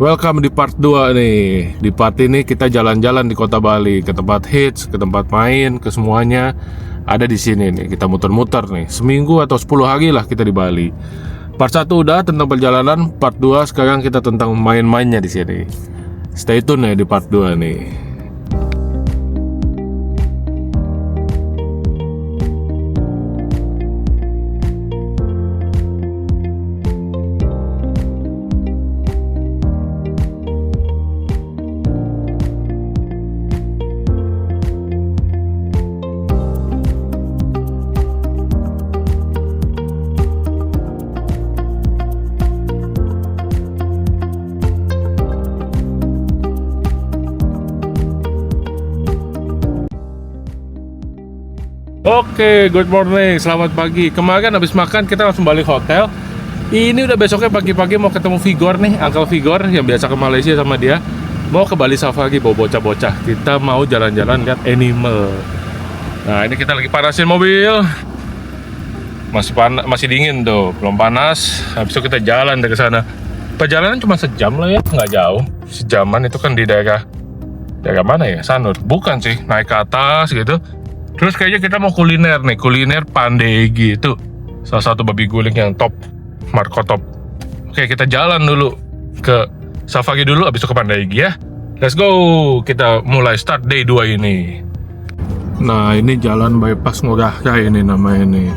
Welcome di part 2 nih. Di part ini kita jalan-jalan di kota Bali, ke tempat hits, ke tempat main, ke semuanya ada di sini nih. Kita muter-muter nih, seminggu atau 10 hari lah kita di Bali. Part 1 udah tentang perjalanan, part 2 sekarang kita tentang main-mainnya di sini. Stay tune ya di part 2 nih. Oke, good morning, selamat pagi. Kemarin habis makan kita langsung balik hotel. Ini udah besoknya pagi-pagi mau ketemu Vigor nih, Uncle Vigor yang biasa ke Malaysia sama dia. Mau ke Bali Safari bawa bocah-bocah. Kita mau jalan-jalan lihat animal. Nah, ini kita lagi panasin mobil. Masih dingin tuh, belum panas. Habis itu kita jalan dari sana. Perjalanan cuma sejam lah ya, nggak jauh. Sejaman itu kan di daerah mana ya? Sanur. Bukan sih, naik ke atas gitu. Terus kayaknya kita mau kuliner nih, kuliner Pandegi itu salah satu babi guling yang top, Marco top. Oke, kita jalan dulu ke Safari dulu, abis itu ke Pandegi ya. Let's go, kita mulai start day 2 ini. Nah, ini jalan bypass Ngurah Rai ini namanya nih.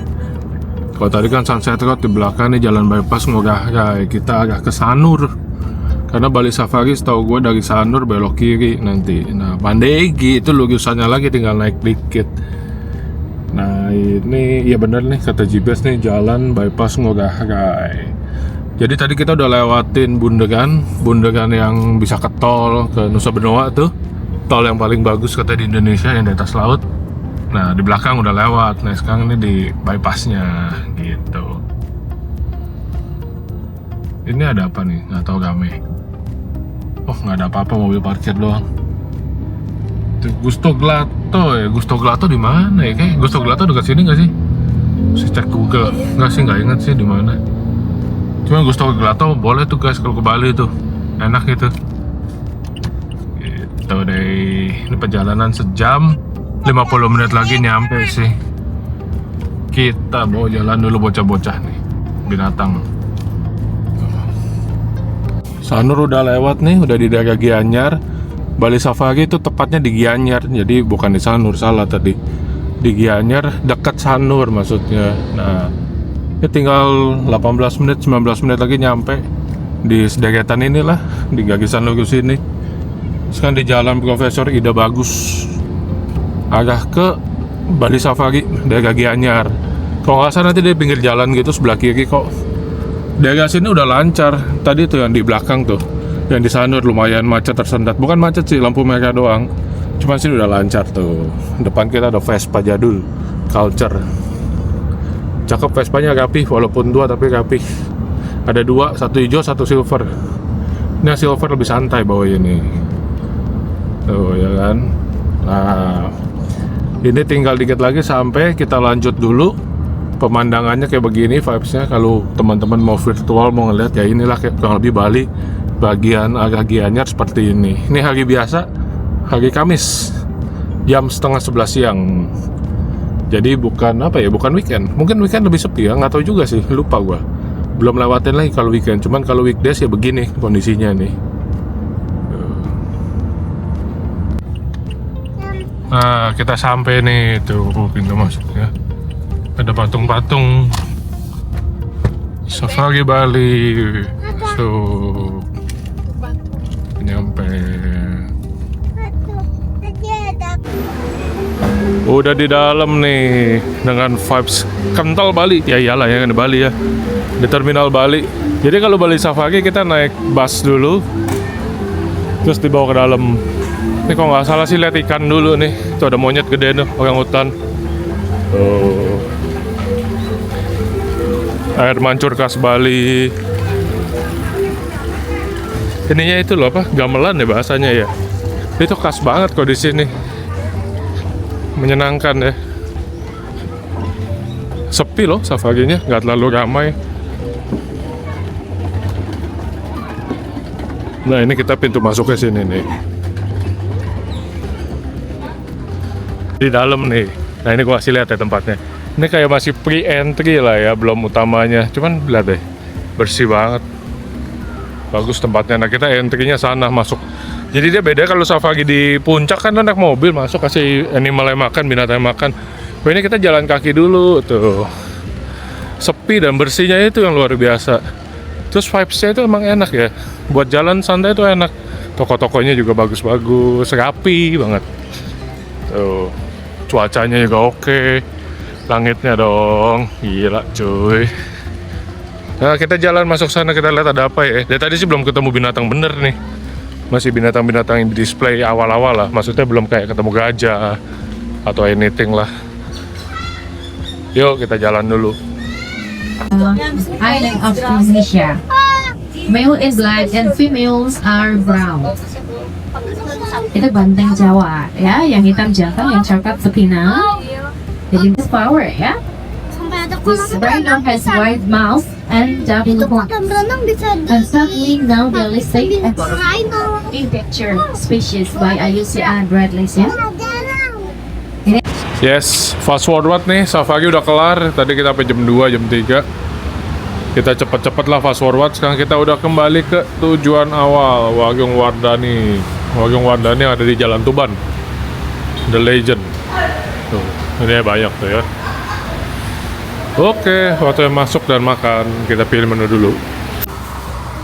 Kalau tadi kan Sunset Road, di belakang nih jalan bypass Ngurah Rai. Kita agak ke Sanur. Karena Bali Safari setahu gue dari Sanur belok kiri nanti. Nah, Pandegi itu lurusannya lagi tinggal naik dikit. Nah, ini ya bener nih kata GPS nih, jalan bypass Ngurah Rai. Jadi tadi kita udah lewatin bundaran yang bisa ke tol ke Nusa Benoa tuh. Tol yang paling bagus kata di Indonesia yang di atas laut. Nah, di belakang udah lewat. Nah, sekarang ini di bypassnya gitu. Ini ada apa nih? Nggak tahu rame. Oh, nggak ada apa-apa, mobil parkir doang. Itu Gusto Glato ya. Gusto Glato di mana ya? Kayak Gusto Glato dekat sini nggak sih? Saya cek Google. Nggak inget sih di mana. Cuma Gusto Glato boleh tuh guys kalau ke Bali tuh. Enak gitu. Gitu deh. Ini perjalanan sejam 50 menit lagi nyampe sih. Kita mau jalan dulu bocah-bocah nih. Binatang. Sanur udah lewat nih, udah di daerah Gianyar. Bali Safari itu tepatnya di Gianyar, jadi bukan di Sanur, salah tadi. Di Gianyar, dekat Sanur maksudnya. Nah, ya tinggal 18 menit, 19 menit lagi nyampe di sederetan inilah, di Gagisan lurus ini. Sekarang di Jalan Profesor Ida Bagus, arah ke Bali Safari, daerah Gianyar. Kalau nggak salah nanti di pinggir jalan gitu, sebelah kiri kok. Daerah sini udah lancar. Tadi tuh yang di belakang tuh, yang di Sanur lumayan macet tersendat. Bukan macet sih, lampu merah doang. Cuman sini udah lancar tuh. Depan kita ada Vespa jadul Culture. Cakep Vespanya, rapih. Walaupun dua tapi rapih. Ada dua, satu hijau, satu silver. Ini silver lebih santai bawa ini. Tuh ya kan. Nah, ini tinggal dikit lagi sampai kita lanjut dulu. Pemandangannya kayak begini vibesnya. Kalau teman-teman mau virtual mau ngeliat ya inilah kayak kurang lebih Bali bagian agak Gianyar seperti ini. Ini hari biasa, hari Kamis jam 10:30 siang. Jadi bukan weekend. Mungkin weekend lebih sepi ya, nggak tahu juga sih, lupa gua. Belum lewatin lagi kalau weekend. Cuman kalau weekdays ya begini kondisinya nih. Nah, kita sampai nih tuh pintu masuknya. Ada patung-patung Safari Bali. So, nyampe. Udah di dalam nih dengan vibes kental Bali. Ya iyalah ya kan di Bali ya. Di Terminal Bali. Jadi kalau Bali Safari kita naik bus dulu, terus dibawa ke dalam. Ini kalau nggak salah sih lihat ikan dulu nih. Tuh ada monyet gede tuh, orang hutan. Tuh. Air mancur khas Bali. Ininya itu loh apa? Gamelan ya bahasanya ya. Itu khas banget kok di sini. Menyenangkan ya. Sepi loh safarinya, nggak terlalu ramai. Nah ini kita pintu masuknya sini nih. Di dalam nih. Nah ini gua kasih lihat ya tempatnya. Ini kayak masih pre-entry lah ya, belum utamanya. Cuman lihat deh, bersih banget. Bagus tempatnya. Nah kita entry-nya sana masuk. Jadi dia beda kalau safari di puncak kan naik mobil masuk kasih animalnya makan, binatang makan. Oh, ini kita jalan kaki dulu tuh. Sepi dan bersihnya itu yang luar biasa. Terus vibes-nya itu emang enak ya. Buat jalan santai itu enak. Toko-tokonya juga bagus-bagus, rapi banget. Tuh. Cuacanya juga oke. Langitnya dong, gila cuy. Nah kita jalan masuk sana, kita lihat ada apa ya. Dari tadi sih belum ketemu binatang bener nih. Masih binatang-binatang yang di display awal-awal lah. Maksudnya belum kayak ketemu gajah atau anything lah. Yuk kita jalan dulu. Island of Indonesia. Male is black and females are brown. Itu banteng Jawa ya, yang hitam jantan, yang coklat sepinang. Jadi this flower ya. This rhino has wide mouth and double horns. And sadly now they're listed as endangered species by IUCN Red List ya. Yes, fast forward nih, safari udah kelar. Tadi kita sampai jam 2, jam 3. Kita cepet-cepet lah fast forward. Sekarang kita udah kembali ke tujuan awal, Wagyong Wardani. Wagyong Wardani ada di Jalan Tuban. The Legend. Tuh, ini banyak tuh ya. Oke, waktu masuk dan makan, kita pilih menu dulu.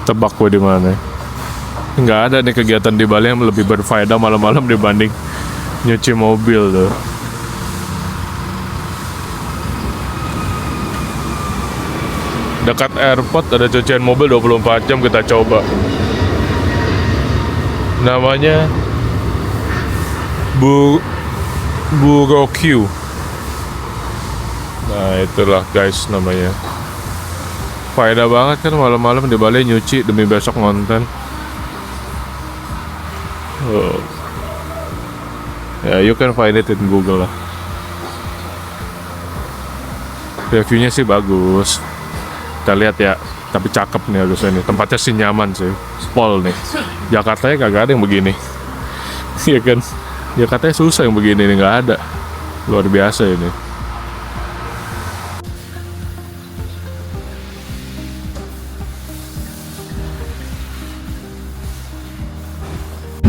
Tebak gue di mana? Nggak ada nih kegiatan di Bali yang lebih berfaedah malam-malam dibanding nyuci mobil tuh. Dekat airport ada cucian mobil 24 jam, kita coba. Namanya Burokyu. Nah itulah guys namanya. Faedah banget kan malam-malam di Bali nyuci demi besok ngonten. Oh. Ya, you can find it in Google lah. Reviewnya sih bagus. Kita lihat ya, tapi cakep nih harusnya nih. Tempatnya sih nyaman sih. Spol nih. Jakarta ya kagak ada yang begini. Iya kan? Jakarta susah yang begini nih, nggak ada. Luar biasa ini.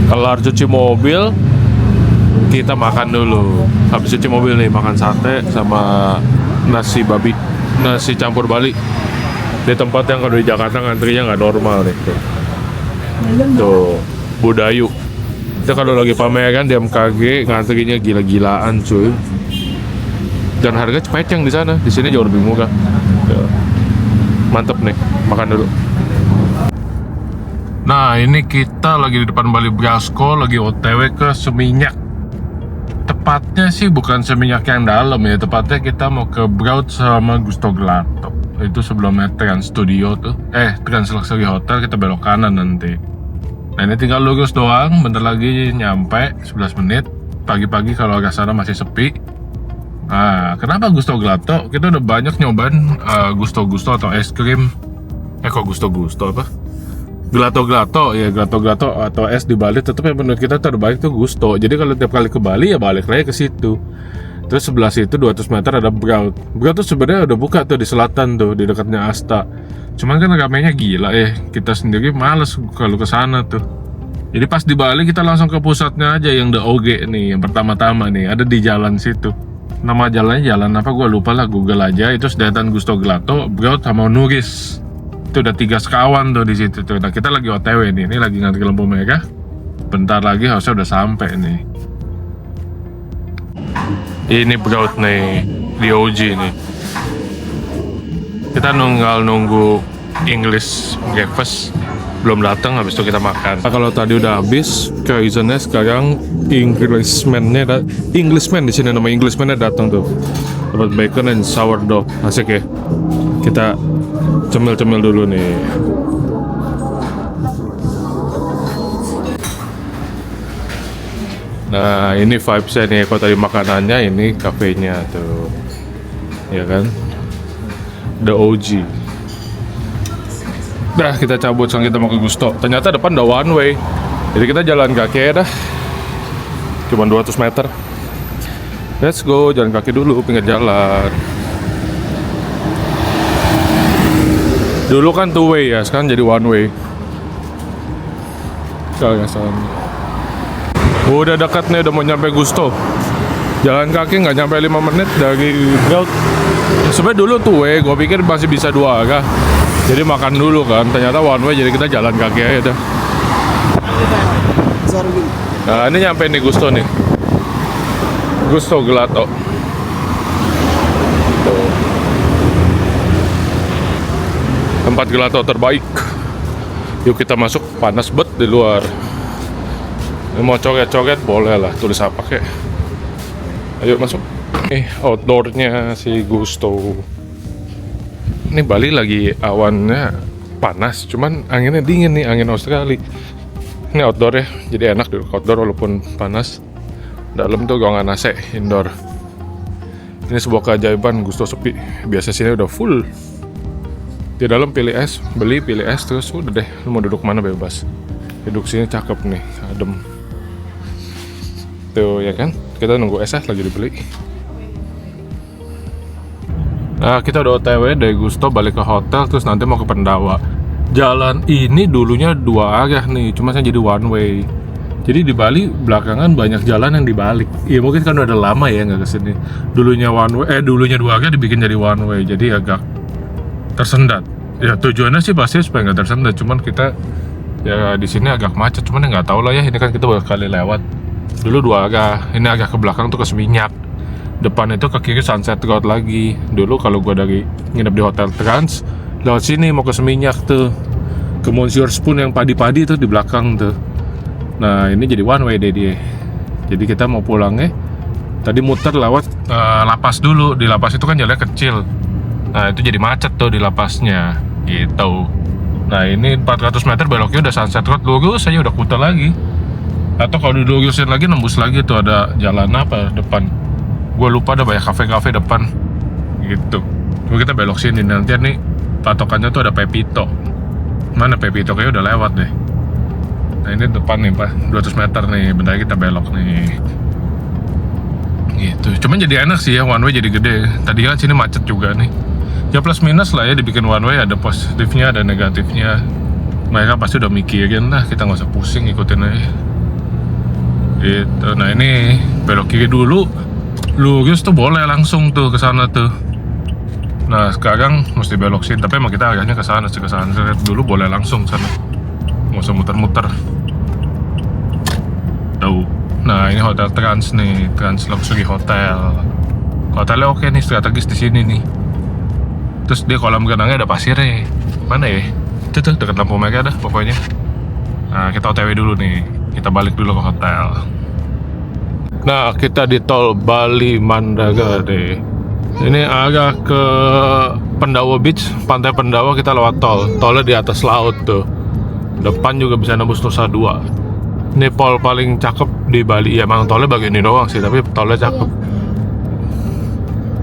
Kelar cuci mobil, kita makan dulu. Habis cuci mobil nih, makan sate sama nasi babi, nasi campur Bali. Di tempat yang kalau di Jakarta ngantrinya nggak normal nih. Tuh, Budayu. Kita kalau lagi pameran di MKG ngantrinya gila-gilaan cuy. Dan harga cepeceng di sana. Di sini jauh lebih murah. Tuh. Mantep nih, makan dulu. Nah ini kita lagi di depan Bali Brasco, lagi OTW ke Seminyak. Tepatnya sih bukan Seminyak yang dalam ya, tepatnya kita mau ke Braut sama Gusto Gelato. Itu sebelumnya Trans Studio tuh, Trans Luxury Hotel, kita belok kanan nanti. Nah ini tinggal lurus doang, bentar lagi nyampe, 11 menit. Pagi-pagi kalau agak sana masih sepi. Nah kenapa Gusto Gelato? Kita udah banyak nyobain Gusto-Gusto atau es krim. Kok Gusto-Gusto apa? Gelato-gelato ya, gelato-gelato atau es di Bali tetap yang menurut kita terbaik tuh Gusto. Jadi kalau tiap kali ke Bali ya balik lagi ke situ. Terus sebelah situ 200 meter ada Braut. Braut tuh sebenarnya udah buka tuh di selatan tuh, di dekatnya Asta. Cuman kan ramenya gila kita sendiri males kalau ke sana tuh. Jadi pas di Bali kita langsung ke pusatnya aja yang The OG nih, yang pertama-tama nih, ada di jalan situ. Nama jalannya jalan apa gua lupa lah, Google aja. Itu sedetan Gusto Gelato, Braut sama Nuris. Itu udah 3 sekawan tuh di situ tuh. Nah kita lagi OTW nih, ini lagi ngantri lampu merah. Bentar lagi harusnya udah sampai nih. Ini Braut nih, di OG nih. Kita nunggu English breakfast belum datang, habis itu kita makan. Nah, kalau tadi udah habis, reasonnya sekarang Englishman di sini, nama Englishman-nya datang tuh. Dapat bacon and sourdough, asik ya. Kita cemil-cemil dulu nih. Nah ini vibes-nya nih, kalau tadi makanannya ini kafenya tuh, ya kan, The OG. Dah kita cabut sekarang kita mau ke Gusto. Ternyata depan udah one way. Jadi kita jalan kaki aja dah. Cuma 200 meter. Let's go, jalan kaki dulu pinggir jalan. Dulu kan two way ya, sekarang jadi one way. Udah dekat nih, udah mau nyampe Gusto. Jalan kaki nggak nyampe 5 menit dari Gaut. Sebenarnya dulu two way, gue pikir masih bisa 2 arah. Jadi makan dulu kan, ternyata one way, jadi kita jalan kaki aja dah. Nah ini nyampe nih Gusto nih. Gusto Gelato. Tuh. Tempat gelato terbaik. Yuk kita masuk, panas bet di luar. Ini mau coret-coret boleh lah, tulis apa kek. Ayo masuk. Outdoornya si Gusto. Ini Bali lagi awannya panas, cuman anginnya dingin nih, angin Australia. Ini outdoor ya, jadi enak duduk outdoor walaupun panas. Dalam tuh ruangan AC, indoor. Ini sebuah keajaiban, Gusto sepi. Biasa sini udah full. Di dalam pilih es, beli pilih es terus udah deh, lu mau duduk mana bebas. Duduk sini cakep nih, adem. Tuh ya kan, kita nunggu es lagi dibeli. Nah kita udah OTW dari Gusto balik ke hotel terus nanti mau ke Pendawa. Jalan ini dulunya 2 arah nih, cuma saya jadi one way. Jadi di Bali belakangan banyak jalan yang dibalik. Iya mungkin kan udah lama ya nggak kesini. Dulunya one way, dulunya 2 arah dibikin jadi one way, jadi agak tersendat. Ya tujuannya sih pasti supaya nggak tersendat, cuman kita ya di sini agak macet, cuman ya nggak tahu lah ya, ini kan kita baru kali lewat. Dulu 2 arah, ini agak ke belakang tuh ke Seminyak, depan itu ke kiri Sunset Road lagi. Dulu kalau gua dari nginep di Hotel Trans lewat sini mau ke Seminyak tuh, ke Monsieur Spoon yang padi-padi tuh di belakang tuh. Nah ini jadi one way deh dia. Jadi kita mau pulangnya tadi muter lewat lapas dulu. Di lapas itu kan jalannya kecil. Nah itu jadi macet tuh di lapasnya gitu. Nah ini 400 meter beloknya udah Sunset Road, lurus aja udah putar lagi. Atau kalau dilurusin lagi nembus lagi tuh ada jalan apa depan. Gue lupa, ada banyak kafe-kafe depan gitu. Coba kita belok sini, nanti nih patokannya tuh ada Pepito. Mana Pepito, kayaknya udah lewat deh. Nah ini depan nih Pak, 200 meter nih, bentar kita belok nih. Gitu, cuman jadi enak sih ya, one way jadi gede. Tadi kan sini macet juga nih. Ya plus minus lah ya dibikin one way, ada positifnya, ada negatifnya. Mereka pasti udah mikirin lah, kita nggak usah pusing, ikutin aja. Gitu, nah ini belok kiri dulu, lurus tuh boleh langsung tuh ke sana tuh. Nah sekarang mesti belok sini, tapi emang kita arahnya ke sana sih, ke sana dulu boleh langsung sana. Nggak usah muter-muter. Tahu. Nah ini Hotel Trans nih, Trans Luxury Hotel. Hotelnya oke nih, strategis di sini nih. Terus dia kolam renangnya ada pasirnya. Mana ya? Itu tuh dekat lampu merah dah pokoknya. Nah kita OTW dulu nih, kita balik dulu ke hotel. Nah kita di tol Bali Mandara deh. Ini agak ke Pendawa Beach, Pantai Pendawa, kita lewat tol. Tolnya di atas laut tuh. Depan juga bisa nembus Nusa Dua. Ini pol paling cakep di Bali. Ya emang tolnya bagian ini doang sih, tapi tolnya cakep.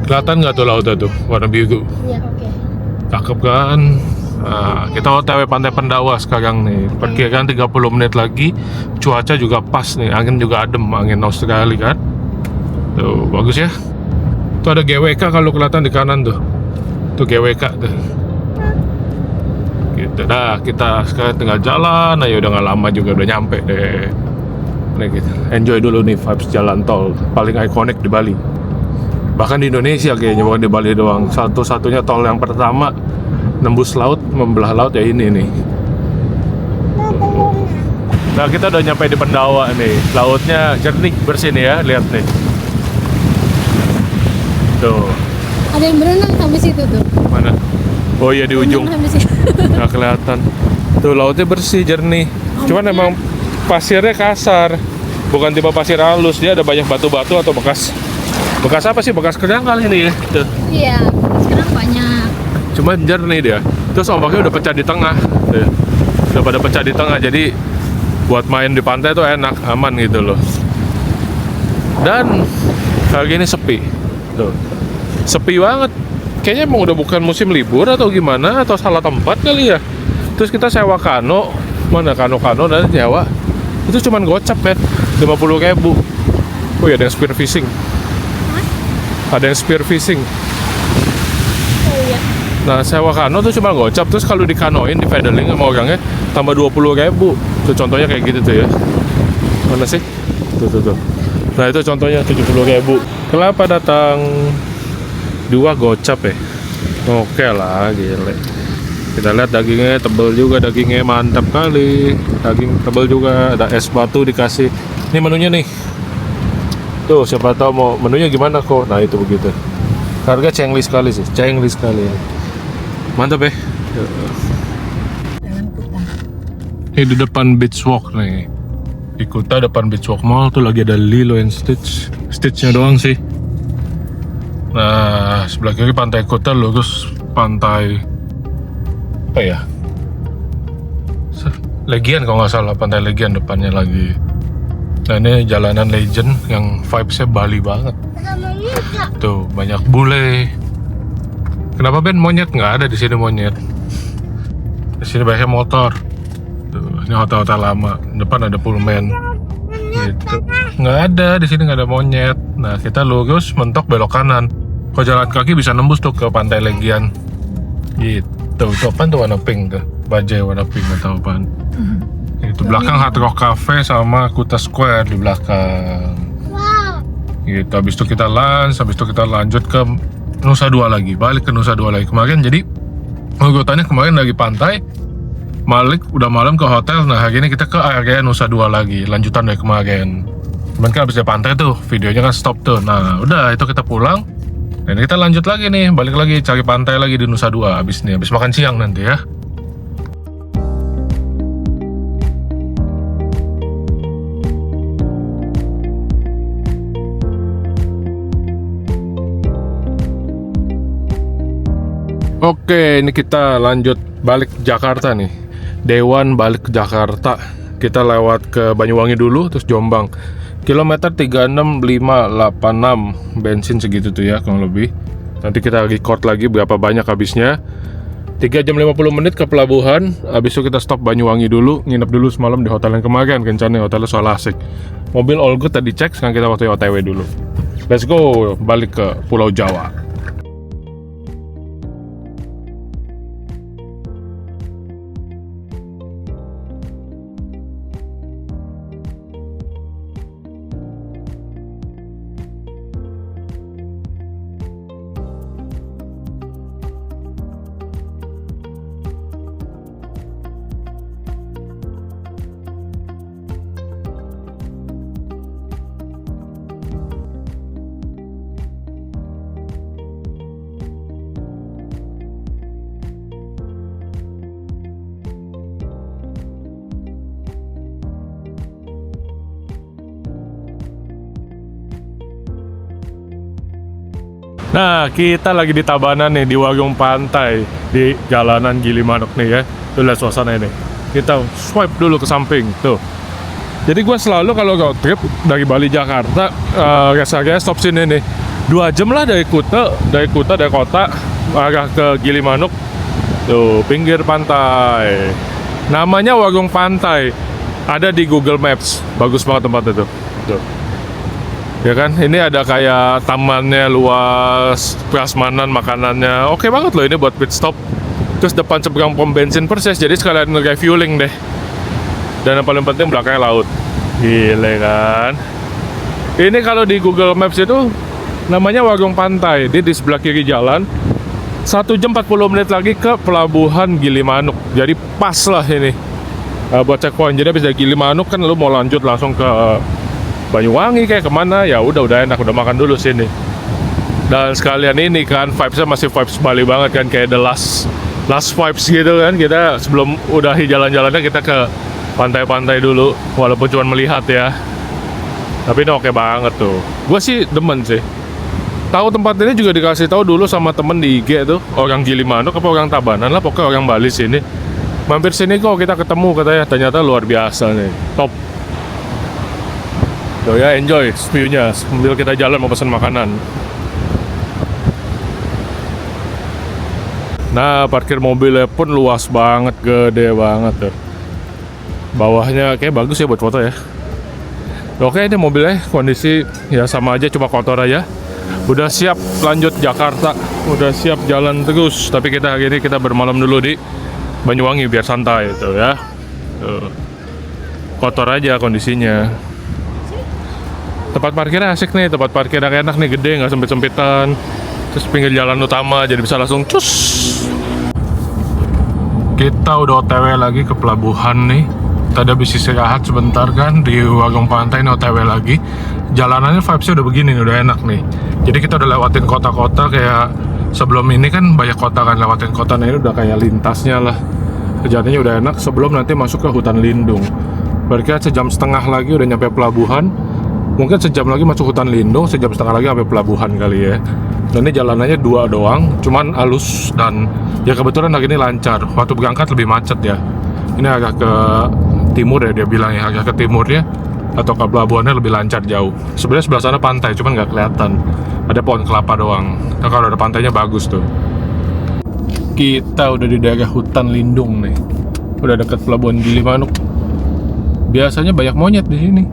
Kelihatan nggak tuh lautnya tuh, warna biru? Iya, oke. Cakep kan? Nah, kita OTW Pantai Pendawa sekarang nih. Perkiraan 30 menit lagi. Cuaca juga pas nih, angin juga adem, angin Australia kan. Tuh, bagus ya. Tuh ada GWK kalau kelihatan di kanan tuh. Tuh GWK tuh. Gitu dah, kita sekarang tinggal jalan. Ayo udah nggak lama juga udah nyampe deh. Nih gitu. Enjoy dulu nih vibes jalan tol paling ikonik di Bali. Bahkan di Indonesia kayaknya, bukan di Bali doang. Satu-satunya tol yang pertama nembus laut, membelah laut ya ini nih. Nah kita udah nyampe di Pendawa nih. Lautnya jernih, bersih nih ya, lihat nih. Tuh. Ada yang berenang sampai situ tuh. Mana? Oh iya di ujung. Berenang sampai situ. Nggak kelihatan. Tuh lautnya bersih, jernih. Cuman emang pasirnya kasar. Bukan tipe pasir halus, dia ada banyak batu-batu atau bekas apa sih? Bekas kerang kali ini ya. Tuh. Iya, sekarang banyak. Cuma jernih dia. Terus ombaknya udah pecah di tengah. Tuh. Udah pada pecah di tengah, jadi buat main di pantai tuh enak, aman gitu loh. Dan hari ini sepi. Tuh. Sepi banget. Kayaknya emang udah bukan musim libur atau gimana, atau salah tempat kali ya. Terus kita sewa kano, mana kano dan nyewa. Itu cuman gocap kan, 50.000. Oh iya, ada yang spear fishing. Ada yang spear fishing. Oh iya. Nah, sewa kano tuh cuma gocap. Terus kalau di kanoin, di paddling sama orangnya tambah 20.000. Tuh contohnya kayak gitu tuh ya. Mana sih? Tuh. Nah, itu contohnya 70.000. Kenapa datang 2 gocap ya? Oke lah, gile. Kita lihat dagingnya tebel juga, dagingnya mantap kali. Daging tebel juga, ada es batu dikasih. Ini menunya nih. Tuh, siapa tahu mau menunya gimana kok. Nah, itu begitu. Harga cengli sekali sih, cengli sekali ya. Mantap ya. Ini di depan Beach Walk nih. Di Kuta depan Beach Walk Mall tuh lagi ada Lilo and Stitch. Stitchnya doang sih. Nah, sebelah kiri pantai Kuta, lurus pantai apa ya? Legian kalau nggak salah, pantai Legian depannya lagi. Nah, ini jalanan Legend yang vibes-nya Bali banget. Tuh, banyak bule. Kenapa Ben monyet? Nggak ada di sini monyet. Di sini banyak motor. Tuh, ini hotel-hotel lama. Depan ada Pullman. Gitu. Nggak ada di sini, nggak ada monyet. Nah, kita lurus mentok belok kanan. Kalau jalan kaki bisa nembus tuh ke pantai Legian. Gitu. Itu apaan tuh warna pink tuh? Bajai warna pink atau apaan? Itu belakang Hard Rock Cafe sama Kuta Square di belakang. Gitu. Habis itu kita lunch, habis itu kita lanjut ke Nusa Dua lagi, balik ke Nusa Dua lagi. Kemarin jadi urutannya kemarin lagi pantai, balik udah malam ke hotel. Nah, hari ini kita ke area Nusa Dua lagi, lanjutan dari kemarin. Cuman kan habis dari pantai tuh, videonya kan stop tuh. Nah, udah itu kita pulang. Dan kita lanjut lagi nih, balik lagi cari pantai lagi di Nusa Dua habis makan siang nanti ya. Oke, ini kita lanjut balik ke Jakarta nih. Dewan balik ke Jakarta. Kita lewat ke Banyuwangi dulu, terus Jombang. Kilometer 36586, bensin segitu tuh ya kurang lebih. Nanti kita record lagi berapa banyak habisnya. 3 jam 50 menit ke pelabuhan. Habis itu kita stop Banyuwangi dulu, nginep dulu semalam di hotel yang kemarin. Kencannya hotelnya soal asik. Mobil all good tadi cek, sekarang kita waktu OTW dulu. Let's go, balik ke Pulau Jawa. Nah, kita lagi di Tabanan nih, di warung pantai, di jalanan Gilimanuk nih ya. Tuh lihat suasana ini. Kita swipe dulu ke samping, tuh. Jadi gue selalu kalau road trip dari Bali Jakarta, rest area stop sini nih. 2 jam lah dari kota, dari kota, arah ke Gilimanuk. Tuh, pinggir pantai. Namanya warung pantai. Ada di Google Maps. Bagus banget tempatnya tuh. Tuh. Ya kan, ini ada kayak tamannya luas, prasmanan makanannya, oke banget loh ini buat pit stop. Terus depan seberang pom bensin persis, jadi sekalian nge-refueling deh. Dan yang paling penting belakangnya laut. Gile kan. Ini kalau di Google Maps itu namanya warung pantai, dia di sebelah kiri jalan. 1 jam 40 menit lagi ke pelabuhan Gilimanuk. Jadi pas lah ini buat checkpoint. Jadi habis dari Gilimanuk kan lu mau lanjut langsung ke Banyuwangi kayak kemana, ya udah enak, udah makan dulu sini. Dan sekalian ini kan vibes-nya masih vibes Bali banget kan, kayak the last vibes gitu kan. Kita sebelum udahi jalan-jalannya kita ke pantai-pantai dulu, walaupun cuma melihat ya. Tapi ini oke banget tuh. Gue sih demen sih. Tahu tempat ini juga dikasih tahu dulu sama temen di IG tuh, orang Gilimanuk apa orang Tabanan lah, pokoknya orang Bali sini. Mampir sini kok kita ketemu katanya, ternyata luar biasa nih, top. Tuh ya, enjoy view-nya sambil kita jalan mau pesan makanan. Nah, parkir mobilnya pun luas banget, gede banget tuh. Bawahnya kayak bagus ya buat foto ya. Oke, ini mobilnya kondisi ya sama aja, cuma kotor aja. Udah siap lanjut Jakarta, udah siap jalan terus. Tapi kita hari ini kita bermalam dulu di Banyuwangi biar santai itu ya. Tuh. Kotor aja kondisinya. Tempat parkirnya asik nih, tempat parkirnya enak nih, gede, nggak sempit-sempitan. Terus pinggir jalan utama, jadi bisa langsung cus. Kita udah OTW lagi ke pelabuhan nih. Tadi habis istirahat sebentar kan di Wagang Pantai, nih OTW lagi. Jalanannya vibesnya udah begini nih, udah enak nih. Jadi kita udah lewatin kota-kota kayak sebelum ini kan banyak kota kan, lewatin kota, nah ini udah kayak lintasnya lah. Jalannya udah enak sebelum nanti masuk ke hutan lindung. Berarti sejam setengah lagi udah nyampe pelabuhan. Mungkin sejam lagi masuk hutan lindung, sejam setengah lagi sampai pelabuhan kali ya. Dan ini jalanannya 2 doang, cuman halus dan ya kebetulan hari ini lancar. Waktu berangkat lebih macet ya. Ini agak ke timur ya dia bilang ya, agak ke timurnya atau ke pelabuhannya lebih lancar jauh. Sebenarnya sebelah sana pantai, cuman nggak kelihatan. Ada pohon kelapa doang. Nah, kalau ada pantainya bagus tuh. Kita udah di daerah hutan lindung nih. Udah dekat pelabuhan Gilimanuk. Biasanya banyak monyet di sini.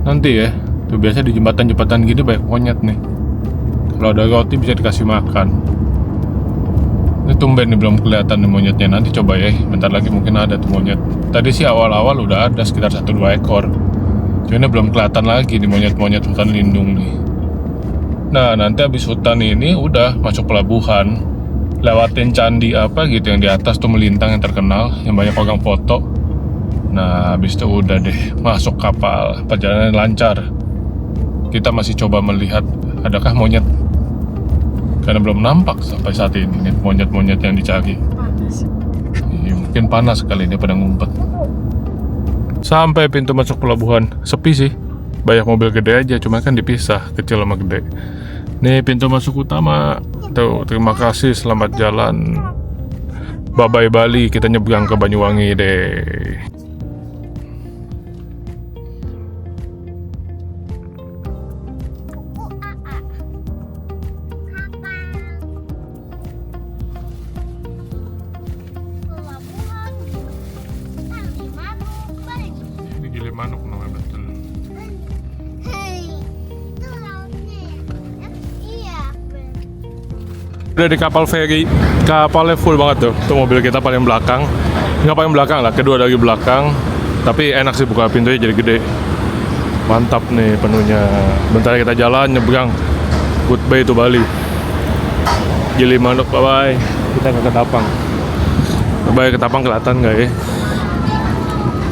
Nanti ya, tuh biasa di jembatan-jembatan gini banyak monyet nih. Kalau ada roti bisa dikasih makan. Ini tumben nih belum kelihatan nih monyetnya. Nanti coba ya, bentar lagi mungkin ada tuh monyet. Tadi sih awal-awal udah ada sekitar 1-2 ekor. Cuma ini belum kelihatan lagi nih monyet-monyet hutan lindung nih. Nah, nanti habis hutan ini udah masuk pelabuhan. Lewatin candi apa gitu yang di atas tuh melintang yang terkenal, yang banyak orang foto. Nah, habis itu udah deh masuk kapal. Perjalanan lancar. Kita masih coba melihat adakah monyet, karena belum nampak sampai saat ini monyet-monyet yang dicari. Ya, mungkin panas sekali dia pada ngumpet. Sampai pintu masuk pelabuhan sepi sih, banyak mobil gede aja, cuma kan dipisah kecil sama gede. Nih pintu masuk utama. Tuh, terima kasih, selamat jalan. Bye bye Bali, kita nyebrang ke Banyuwangi deh. Manuk namanya betul. Udah di kapal feri, kapalnya full banget tuh. Tuh mobil kita paling belakang, nggak paling belakang lah, kedua dari belakang. Tapi enak sih buka pintunya jadi gede. Mantap nih penuhnya. Bentar kita jalan nyebrang. Goodbye to Bali. Gilimanuk, bye bye. Kita ke Ketapang. Bye Ketapang kelihatan nggak ya?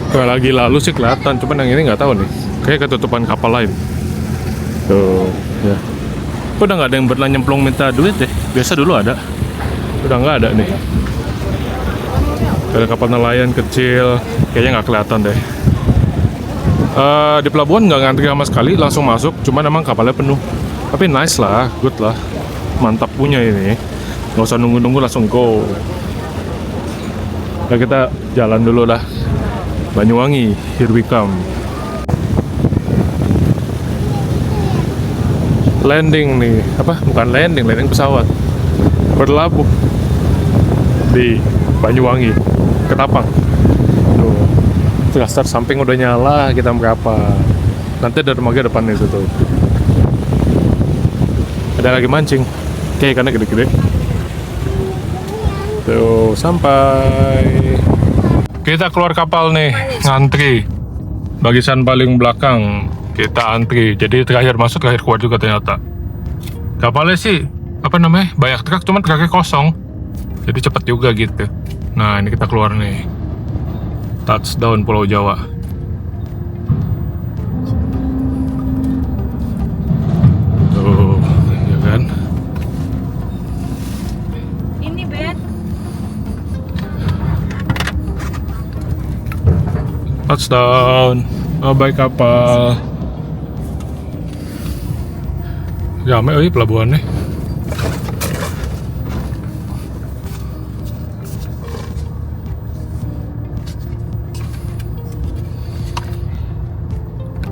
Kalau lagi lalu sih kelihatan, cuman yang ini nggak tahu nih. Kayak ketutupan kapal lain. Tuh, ya. Udah nggak ada yang pernah nyemplung minta duit deh. Biasa dulu ada. Udah nggak ada nih. Ada kapal nelayan kecil, kayaknya nggak kelihatan deh. Di pelabuhan nggak ngantri sama sekali, langsung masuk. Cuman emang kapalnya penuh. Tapi nice lah, good lah. Mantap punya ini. Nggak usah nunggu-nunggu, langsung go. Nah, kita jalan dulu lah. Banyuwangi, here we come. Landing nih, apa? Bukan landing pesawat. Berlabuh di Banyuwangi, Ketapang. Tuh, thruster samping udah nyala, kita berapa? Nanti ada dermaga depan itu tuh. Ada lagi mancing, kayak ikannya gede-gede. Tuh, sampai. Kita keluar kapal nih, ngantri. Bagisan paling belakang kita antri. Jadi terakhir masuk, terakhir keluar juga ternyata. Kapalnya sih, apa namanya, banyak truk, cuman truknya kosong. Jadi cepet juga gitu. Nah, ini kita keluar nih. Touchdown Pulau Jawa. Tuh, ya kan? Ini Ben. Touchdown. Oh, baik kapal. Ramai pelabuhannya.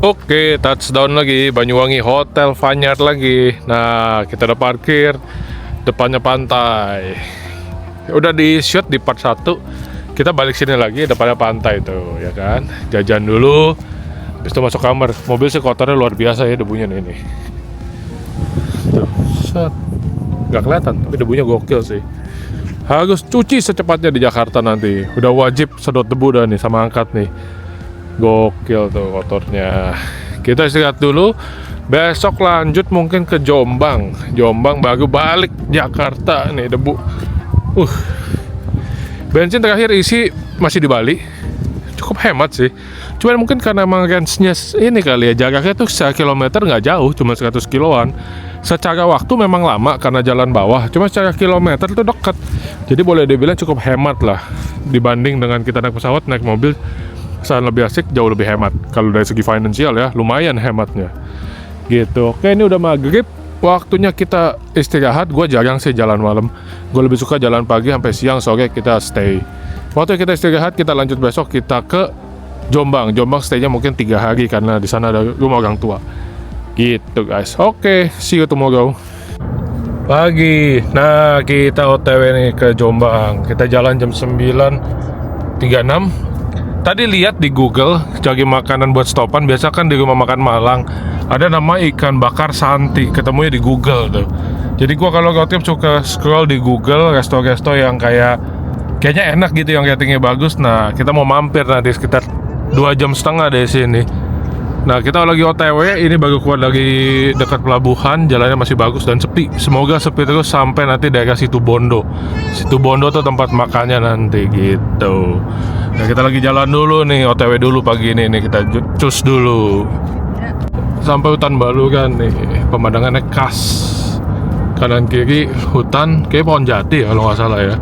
Oke, touchdown lagi, Banyuwangi Hotel Vineyard lagi. Nah, kita udah parkir, depannya pantai. udah di shoot di part 1. Kita balik sini lagi depannya pantai tuh, ya kan. Jajan dulu. Habis itu masuk kamar. Mobil sih kotornya luar biasa ya debunya nih. Tuh, set. Gak kelihatan, tapi debunya gokil sih. Harus cuci secepatnya di Jakarta nanti. Udah wajib sedot debu dah nih sama angkat nih. Gokil tuh kotornya. Kita istirahat dulu. Besok lanjut mungkin ke Jombang. Jombang baru balik Jakarta nih debu. Bensin terakhir isi masih di Bali. Cukup hemat sih. Cuman mungkin karena emang range-nya ini kali ya, jaraknya tuh secara kilometer nggak jauh, cuma 100 kiloan. Secara waktu memang lama karena jalan bawah, cuma secara kilometer tuh dekat. Jadi boleh dibilang cukup hemat lah dibanding dengan kita naik pesawat, naik mobil. Saat lebih asik, jauh lebih hemat. Kalau dari segi finansial ya, lumayan hematnya. Gitu. Oke, ini udah maghrib. Waktunya kita istirahat. Gue jarang sih jalan malam. Gue lebih suka jalan pagi sampai siang, sore kita stay. Waktu kita istirahat, kita lanjut besok kita ke Jombang. Jombang stay-nya mungkin 3 hari karena di sana ada rumah orang tua. Gitu guys. Oke, see you tomorrow. Pagi. Nah, kita OTW nih ke Jombang. Kita jalan jam 9.36. Tadi lihat di Google cari makanan buat stopan. Biasa kan di rumah makan Malang ada nama ikan bakar Santi. Ketemunya di Google tuh. Jadi gua kalau road trip suka scroll di Google resto-resto yang kayaknya enak gitu, yang ratingnya bagus. Nah, kita mau mampir nanti sekitar 2,5 jam dari sini. Nah, kita lagi OTW, ini baru keluar dari dekat pelabuhan, jalannya masih bagus dan sepi. Semoga sepi terus sampai nanti daerah Situbondo. Situbondo tuh tempat makannya nanti gitu. Nah, kita lagi jalan dulu nih, OTW dulu pagi ini nih, kita cus dulu. Sampai hutan Baluran nih, pemandangannya khas. Kanan kiri hutan, kayak pohon jati ya kalau nggak salah ya.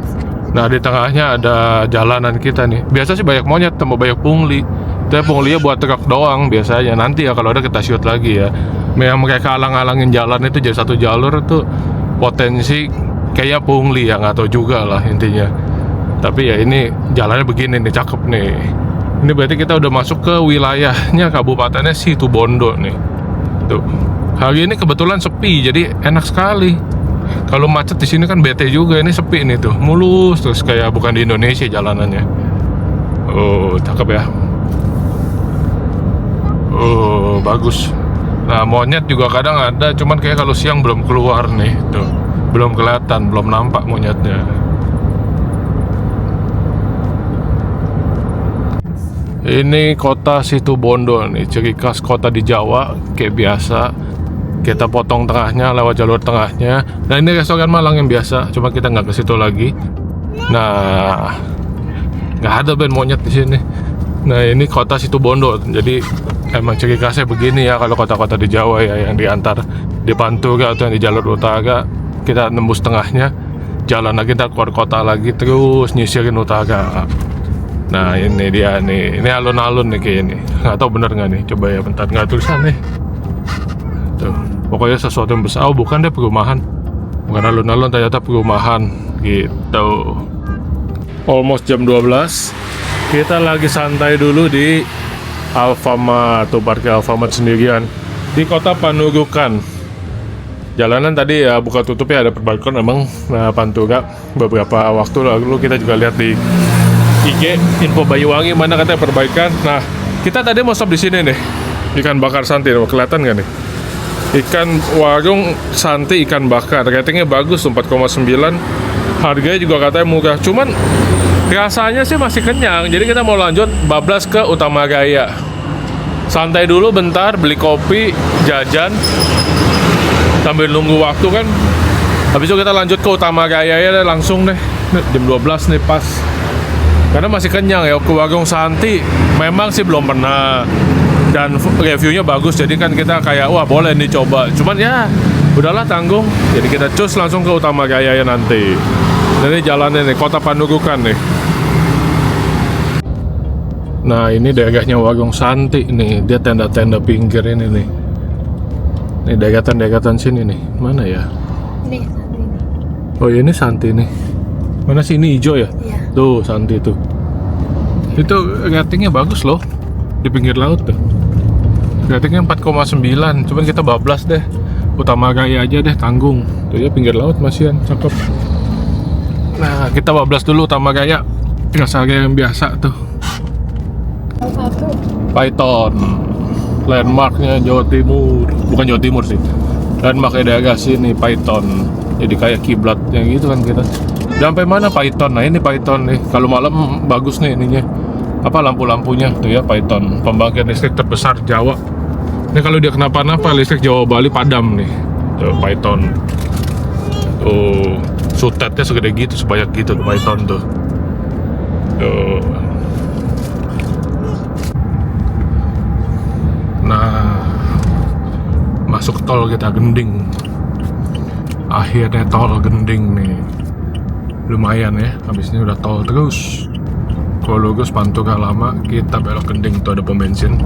Nah, di tengahnya ada jalanan kita nih. Biasa sih banyak monyet, tambah banyak pungli. Tapi punglinya buat truk doang biasanya. Nanti ya kalau ada kita shoot lagi ya. Yang mereka alang-alangin jalan itu jadi satu jalur itu potensi kayak pungli ya, nggak tahu juga lah intinya. Tapi ya ini jalannya begini nih, cakep nih. Ini berarti kita udah masuk ke wilayahnya kabupatennya Situbondo nih. Tuh. Hari ini kebetulan sepi, jadi enak sekali. Kalau macet di sini kan bete juga, ini sepi nih tuh, mulus terus kayak bukan di Indonesia jalanannya. Oh, cakep ya. Oh, bagus. Nah, monyet juga kadang ada, cuman kayak kalau siang belum keluar nih, tuh. Belum kelihatan, belum nampak monyetnya. Ini kota Situbondo nih, ciri khas kota di Jawa, kayak biasa. Kita potong tengahnya, lewat jalur tengahnya. Nah, ini restoran Malang yang biasa, cuma kita nggak ke situ lagi. Nah, nggak ada band monyet di sini. Nah, ini kota Situbondo, jadi emang ciri khasnya begini ya kalau kota-kota di Jawa ya, yang diantar di Pantura atau yang di jalur utara. Kita nembus tengahnya, jalan lagi, ntar keluar kota lagi, terus nyisirin utara. Nah, ini dia nih, ini alun-alun nih kayak ini. Nggak tahu bener nggak nih, coba ya bentar, nggak tulisan nih. Tuh, pokoknya sesuatu yang besar. Oh, bukan deh, perumahan. Bukan alun-alun, ternyata perumahan gitu. Almost jam 12. Kita lagi santai dulu di Alfamart, tuh parkir Alfamart sendirian di kota Panurukan. Jalanan tadi ya buka tutup ya, ada perbaikan emang. Nah, Pantura beberapa waktu lalu kita juga lihat di IG info Banyuwangi mana katanya perbaikan. Nah, kita tadi mau stop di sini nih. Ikan bakar Santi, kelihatan nggak nih? Ikan warung Santi ikan bakar, ratingnya bagus 4,9. Harganya juga katanya murah. Cuman rasanya sih masih kenyang. Jadi kita mau lanjut bablas ke Utama Raya. Santai dulu bentar, beli kopi, jajan sambil nunggu waktu kan. Habis itu kita lanjut ke Utama Raya ya langsung deh. Jam 12 nih pas. Karena masih kenyang ya, ke warung Santi memang sih belum pernah. Dan reviewnya bagus, jadi kan kita kayak wah boleh nih coba. Cuman ya udahlah tanggung. Jadi kita cus langsung ke Utama Raya ya nanti. Dan ini jalannya nih, kota Panurukan nih. Nah, ini daerahnya warung Santi nih. Dia tenda-tenda pinggir ini nih. Ini daerah-daerah sini nih. Mana ya? Ini Santi ini. Oh ya, ini Santi nih. Mana sih, ini hijau ya? Iya. Tuh Santi tuh. Itu ratingnya bagus loh. Di pinggir laut tuh. Ratingnya 4,9. Cuman kita bablas deh. Utama Raya aja deh, tanggung. Tuh ya, pinggir laut masihan, cakep. Nah, kita bablas dulu Tama Gaya. Nggak kayak yang biasa tuh. Python. Landmarknya Jawa Timur. Bukan Jawa Timur sih. Landmarknya daerah sini Python. Jadi kayak kiblat yang gitu kan kita. Udah sampai mana Python? Nah ini Python nih. Kalau malam bagus nih ininya. Apa lampu-lampunya tuh ya Python. Pembangkit listrik terbesar Jawa. Ini kalau dia kenapa-napa listrik Jawa Bali padam nih. Tuh Python. Tuh sutetnya segede gitu, sebanyak gitu tuh Python tuh. Tuh. Nah, masuk tol kita Gending. Akhirnya tol Gending nih. Lumayan ya, habis ini udah tol terus. Kalau lurus Pantu gak lama, kita belok Gending tuh ada pom bensin.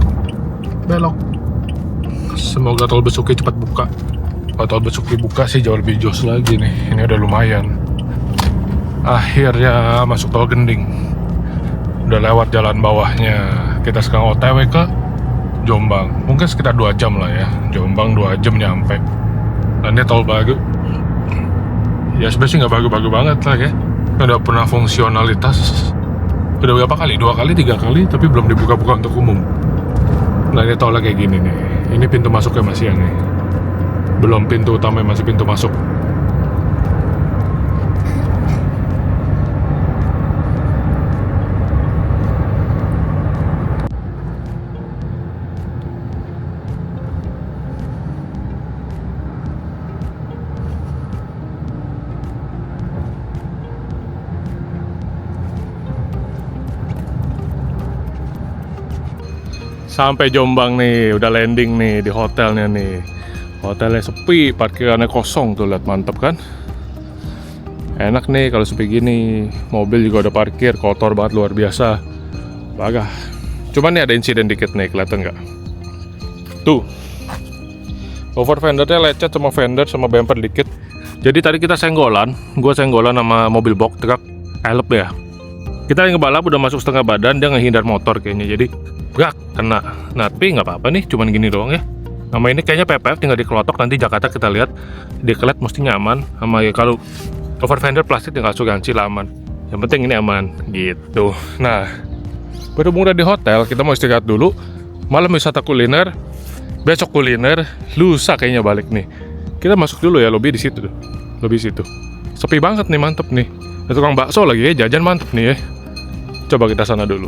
Belok. Semoga tol Besuki cepat buka. Kalau tol Besuki buka sih jauh lebih jos lagi nih. Ini udah lumayan. Akhirnya masuk tol Gending. Udah lewat jalan bawahnya. Kita sekarang OTW ke Jombang. Mungkin sekitar 2 jam lah ya. Jombang 2 jam nyampe. Dan ini tol baru. Ya sebenarnya nggak bagus-bagus banget lah ya. Udah pernah fungsionalitas. Udah berapa kali? 2 kali, 3 kali. Tapi belum dibuka-buka untuk umum. Nah ini tolnya kayak gini nih. Ini pintu masuknya masih yang nih. Belum pintu utama, masih pintu masuk. Sampai Jombang nih, udah landing nih di hotelnya nih. Hotelnya sepi, parkirannya kosong tuh, lihat mantep kan? Enak nih kalau sepi gini. Mobil juga udah parkir, kotor banget luar biasa. Bagah. Cuman nih ada insiden dikit nih, kelihatan nggak? Tuh. Over fendernya lecet sama fender sama bumper dikit. Jadi tadi kita senggolan, gua senggolan sama mobil box truk elep ya. Kita yang ngebalap udah masuk setengah badan, dia ngehindar motor kayaknya. Jadi gak kena. Nah, tapi nggak apa-apa nih, cuman gini doang ya. Nama ini kayaknya PPF, tinggal dikelotok, nanti Jakarta kita lihat. Dikelet mesti nyaman. Sama ya kalau over fender plastik tinggal asuransi lah aman. Yang penting ini aman gitu. Nah, berhubung udah di hotel, kita mau istirahat dulu. Malam wisata kuliner, besok kuliner, lusa kayaknya balik nih. Kita masuk dulu ya, lobby di situ tuh. Lobby situ. Sepi banget nih, mantep nih. Ada tukang bakso lagi ya, jajan mantep nih ya. Coba kita sana dulu.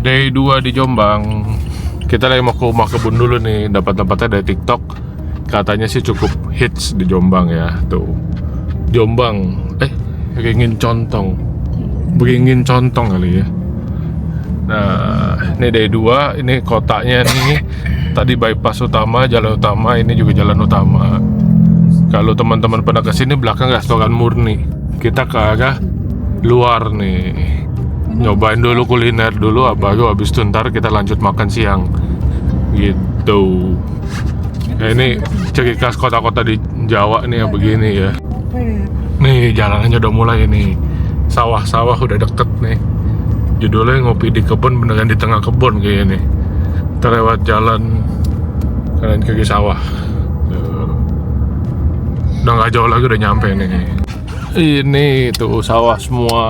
Day 2 di Jombang. Kita lagi mau ke rumah kebun dulu nih. Dapat tempatnya dari TikTok. Katanya sih cukup hits di Jombang ya. Tuh Jombang. Beringin Contong. Beringin Contong kali ya. Nah, ini day 2. Ini kotanya nih. Tadi bypass utama, jalan utama. Ini juga jalan utama. Kalau teman-teman pada kesini, belakang restoran murni. Kita ke arah luar nih. Nyobain dulu kuliner dulu, baru habis itu ntar kita lanjut makan siang gitu. Nah, ini ciri khas kota-kota di Jawa nih ya, begini ya. Nih jalanannya udah mulai nih. Sawah-sawah udah deket nih. Judulnya ngopi di kebun, beneran di tengah kebun kayaknya nih. Terlewat jalan kanan kiri sawah. Udah nggak jauh lagi udah nyampe nih. Ini tuh sawah semua.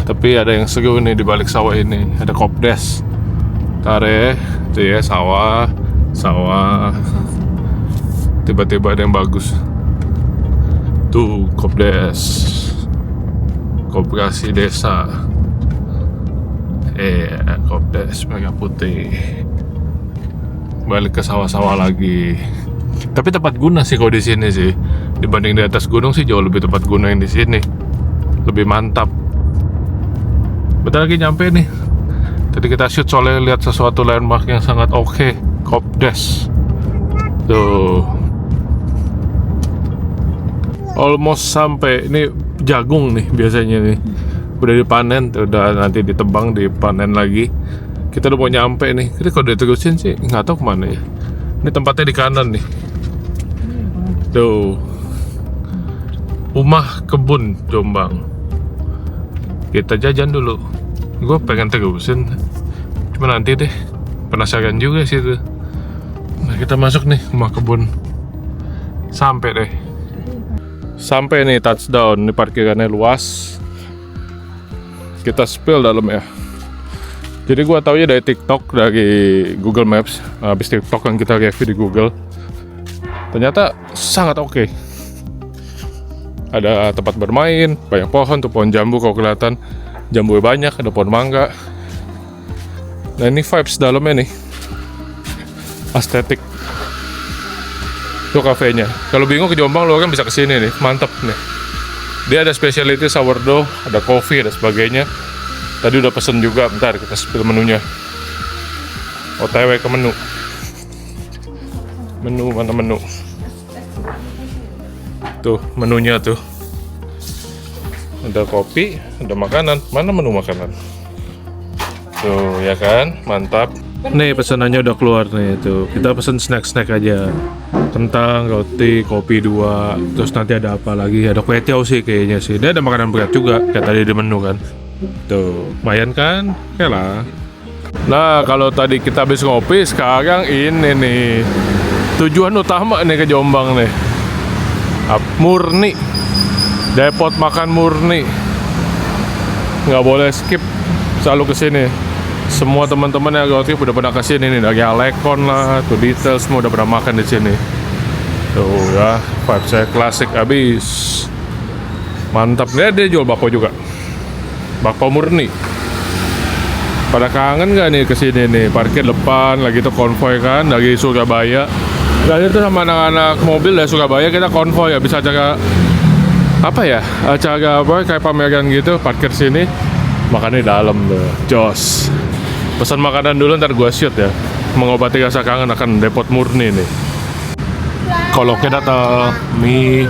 Tapi ada yang seru nih di balik sawah ini. Ada kopdes. Tare, tuh ya sawah. Tiba-tiba ada yang bagus. Tuh kopdes. Koperasi desa. Kopdes merah putih. Balik ke sawah-sawah lagi. Tapi tempat guna sih kalau di sini sih. Dibanding di atas gunung sih jauh lebih tempat guna yang di sini. Lebih mantap. Bentar lagi nyampe nih. Tadi kita shoot soalnya lihat sesuatu landmark yang sangat oke. Kopdes. Tuh. Almost sampai. Ini jagung nih biasanya nih. Udah dipanen, udah nanti ditebang, dipanen lagi. Kita udah mau nyampe nih. Jadi kalau diterusin sih nggak tahu kemana ya. Ini tempatnya di kanan nih. Tuh. Rumah kebun Jombang. Kita jajan dulu. Gue pengen terusin. Cuma nanti deh. Penasaran juga sih tuh. Nah kita masuk nih rumah kebun. Sampai deh. Sampai nih touchdown, ini parkirannya luas. Kita spill dalam ya. Jadi gua taunya dari TikTok, dari Google Maps. Habis TikTok kan kita review di Google. Ternyata sangat oke. Ada tempat bermain, banyak pohon, tuh pohon jambu kalau kelihatan. Jambu banyak, ada pohon mangga. Nah ini vibes dalamnya nih. Estetik. Itu kafenya. Kalau bingung ke Jombang lo kan bisa kesini nih, mantep nih. Dia ada specialty sourdough, ada kopi, ada sebagainya. Tadi udah pesen juga, bentar kita spill menunya. OTW ke menu. Menu, mana menu? Tuh, menunya tuh. Ada kopi, ada makanan. Mana menu makanan? Tuh, ya kan? Mantap. Nih pesanannya udah keluar nih tuh. Kita pesen snack-snack aja. Kentang, roti, kopi 2. Terus nanti ada apa lagi? Ada kue tiaw sih kayaknya sih. Dia ada makanan berat juga kayak tadi di menu kan. Tuh, lumayan kan? Oke lah. Nah, kalau tadi kita habis ngopi, sekarang ini nih tujuan utama nih ke Jombang nih. Murni. Depot makan murni. Nggak boleh skip. Selalu kesini. Semua teman-teman yang aktif udah pernah kesini nih, dari Alekon lah, tuh detail semua udah pernah makan di sini. Tuh ya, vibe saya klasik abis. Mantap, dia jual bakso juga. Bakso murni. Pada kangen nggak nih kesini nih? Parkir depan, lagi tuh konvoy kan dari Surabaya. Dan itu sama anak-anak mobil dari Surabaya kita konvoy, habis acara apa ya? Acara apa kayak pameran gitu, parkir sini. Makannya di dalam tuh, jos. Pesan makanan dulu ntar gua shoot ya. Mengobati rasa kangen akan Depot murni nih. Koloknya datang, mie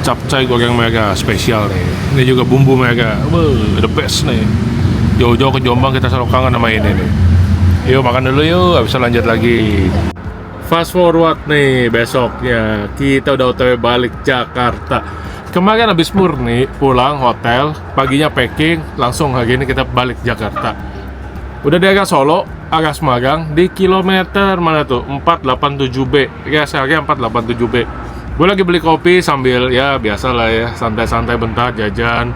capcay goreng merah spesial nih. Ini juga bumbu merah, the best nih. Jauh-jauh ke Jombang kita selalu kangen sama ini nih. Yuk makan dulu yuk, habis itu lanjut lagi. Fast forward nih, besoknya kita udah OTW balik Jakarta. Kemarin habis murni, pulang hotel, paginya packing, langsung hari ini kita balik Jakarta. Udah di arah Solo, arah Semarang, di kilometer mana tuh? 487B, ya saya 487B. Gue lagi beli kopi sambil, ya biasa lah ya, santai-santai bentar, jajan.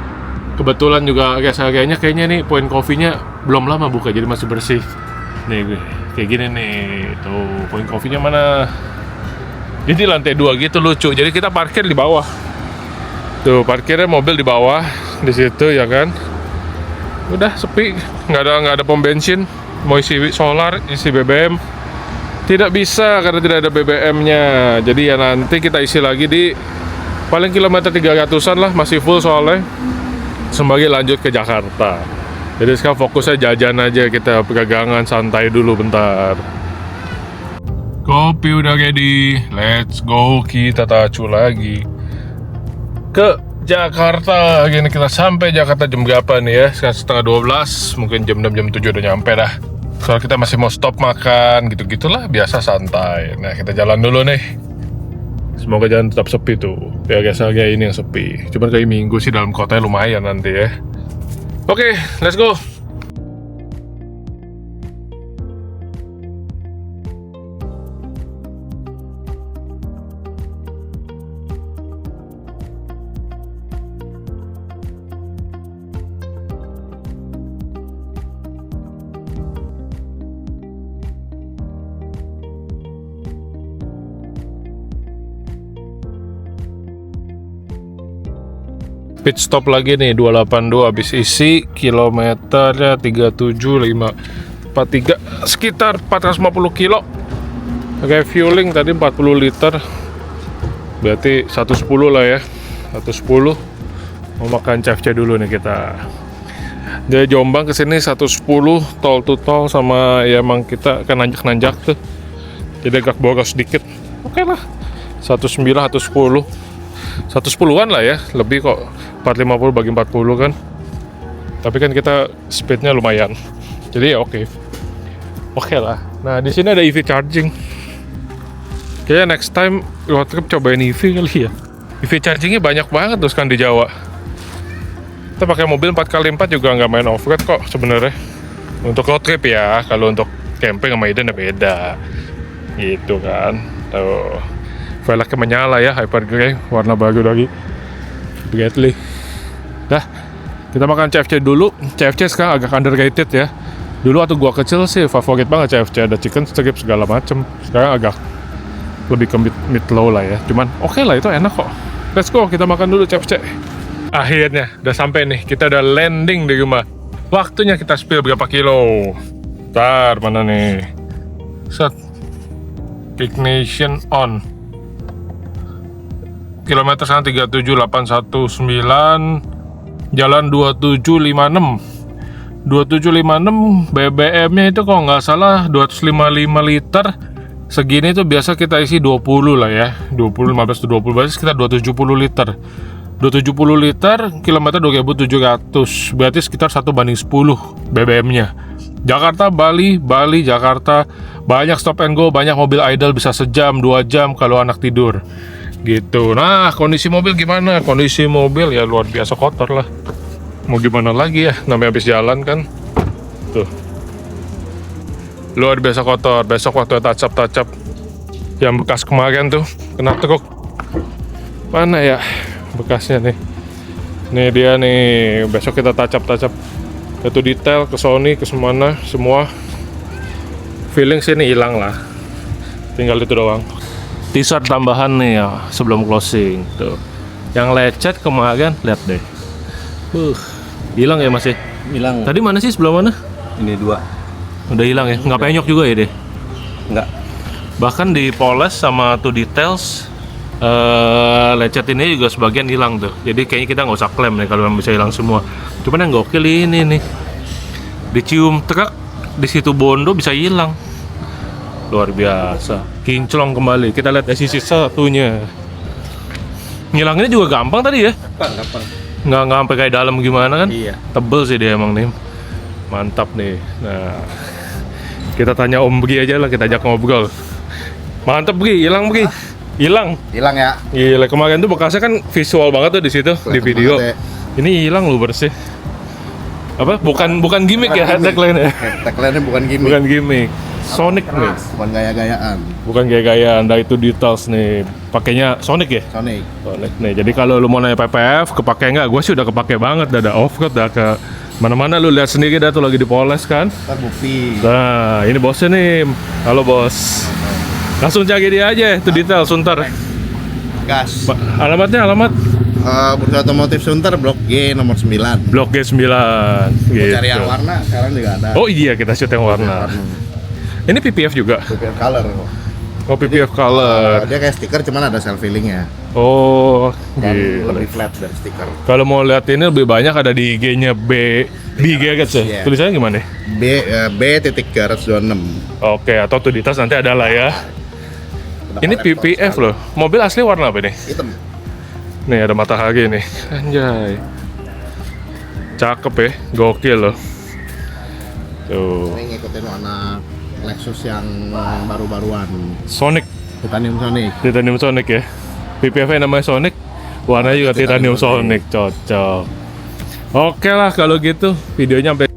Kebetulan juga harganya kayaknya nih, poin kopinya belum lama buka, jadi masih bersih. Nih, kayak gini nih, tuh, poin kopinya mana? Jadi lantai 2 gitu, lucu, jadi kita parkir di bawah. Tuh parkirnya mobil di bawah di situ ya kan. Udah sepi, nggak ada pom bensin. Mau isi solar, isi BBM tidak bisa karena tidak ada BBM-nya. Jadi ya nanti kita isi lagi di paling kilometer 300-an lah, masih full soalnya. Sembari lanjut ke Jakarta. Jadi sekarang fokusnya jajan aja, kita pegangan santai dulu bentar. Kopi udah ready, let's go, kita tacu lagi ke Jakarta. Gini kita sampai Jakarta jam berapa nih ya? Sekarang setengah 12, mungkin jam 6, jam 7 udah nyampe dah. Soalnya kita masih mau stop makan, gitu-gitulah, biasa santai. Nah kita jalan dulu nih. Semoga jalan tetap sepi tuh. Ya guys, harga ini yang sepi. Cuman kayak minggu sih dalam kotanya lumayan nanti ya. Oke, let's go. Pit stop lagi nih 282 habis isi kilometernya 37543 sekitar 450 kilo. Oke, fueling tadi 40 liter berarti 110 lah ya, 110. Mau makan CFC dulu nih kita. Dari Jombang ke sini 110 tol to tol sama ya emang kita kan nanjak-nanjak tuh. Jadi agak boros sedikit. Oke lah. 19 110. 110-an lah ya, lebih kok. 450 bagi 40 kan. Tapi kan kita speednya lumayan. Jadi ya oke lah. Nah, di sini ada EV charging. Kayaknya next time road trip cobain EV kali ya. EV chargingnya banyak banget terus kan di Jawa. Kita pakai mobil 4x4 juga nggak main off-road kok sebenarnya. Untuk road trip ya, kalau untuk camping sama Iden beda. Gitu kan. Tuh. Velgnya menyala ya, Hyper Grey, warna baru dari Bradley. Dah, kita makan CFC dulu. CFC sekarang agak underrated ya. Dulu waktu gua kecil sih favorit banget CFC, ada chicken strip segala macem. Sekarang agak lebih ke mid low lah ya. Cuman oke lah, itu enak kok. Let's go, kita makan dulu CFC. Akhirnya udah sampai nih, kita udah landing di rumah. Waktunya kita spill berapa kilo. Ntar mana nih? Set. Ignition on. Kilometer sekarang 37819, jalan 2756. 2756 BBM-nya itu kalau nggak salah 255 liter. Segini tuh biasa kita isi 20 lah ya. 20, 15 to 20, berarti sekitar 270 liter. 270 liter, kilometer 2700. Berarti sekitar 1:10 BBM-nya. Jakarta, Bali, Bali, Jakarta. Banyak stop and go, banyak mobil idle, bisa sejam, 2 jam kalau anak tidur. Gitu. Nah, kondisi mobil gimana? Kondisi mobil ya luar biasa kotor lah. Mau gimana lagi ya? Namanya habis jalan kan. Tuh. Luar biasa kotor. Besok waktu touch up yang bekas kemarin tuh kena truk. Mana ya bekasnya nih? Nih dia nih. Besok kita touch up. Itu detail ke Sony ke semana semua. Feeling sini hilang lah. Tinggal itu doang. T-shirt tambahan nih ya sebelum closing tuh. Yang lecet kemarin lihat deh. Hilang ya masih. Hilang. Tadi mana sih sebelah mana? Ini 2. Udah hilang ya. Nggak penyok juga ya deh. Enggak. Bahkan di poles sama to details lecet ini juga sebagian hilang tuh. Jadi kayaknya kita nggak usah klaim nih kalau bisa hilang semua. Cuman yang gokil ini nih. Dicium truk di situ Bondo bisa hilang. Luar biasa. Kinclong kembali. Kita lihat sisi satunya. Ngilanginnya juga gampang tadi ya. Gampang. Nggak sampai kayak dalam gimana kan? Iya. Tebel sih dia emang nih. Mantap nih. Nah, kita tanya Om Bri aja lah, kita ajak ngobrol. Mantap Bri, hilang Bri. Hilang. Hilang ya. Gila, kemarin tuh bekasnya kan visual banget tuh di situ di video. Banget, Ini hilang lu bersih. Apa? Bukan gimmick ya tagline-nya. Tagline-nya bukan gimmick. Bukan gimmick. Sonic nih. Bukan gaya-gayaan. Bukan gaya-gayaan, dari itu details nih. Pakainya Sonic ya? Sonic. Sonic nih. Jadi kalau lu mau nanya PPF, kepake nggak? Gue sih udah kepake banget, udah off-road, udah ke mana-mana lu lihat sendiri dah tuh lagi dipoles kan. Ntar bukti. Nah, ini bosnya nih. Halo bos. Langsung cari dia aja, itu detail Sunter. Gas. Alamatnya alamat Bursa Otomotif Sunter Blok G nomor 9. Blok G9 gitu. Cari yang warna sekarang juga ada. Oh iya, kita shoot yang warna. Ini PPF juga. PPF color. Oh, PPF color. Dia kayak stiker cuman ada self fillingnya. Oh, Dan gitu. lebih flat dari stiker. Kalau mau lihat ini lebih banyak ada di IG-nya B Garage ya. Iya. Tulisannya gimana? B.Garage26. Oke, atau tuh di tas nanti ada lah ya. Ini PPF loh. Mobil asli warna apa nih? Hitam. Nih ada matahari nih. Anjay. Cakep ya, gokil loh. Tuh. Ini ngikutin warna Lexus yang baru-baruan. Sonic, Titanium Sonic. Titanium Sonic ya. PPF-nya namanya Sonic. Warnanya juga Titanium Sonic, cocok. Oke lah kalau gitu, videonya sampai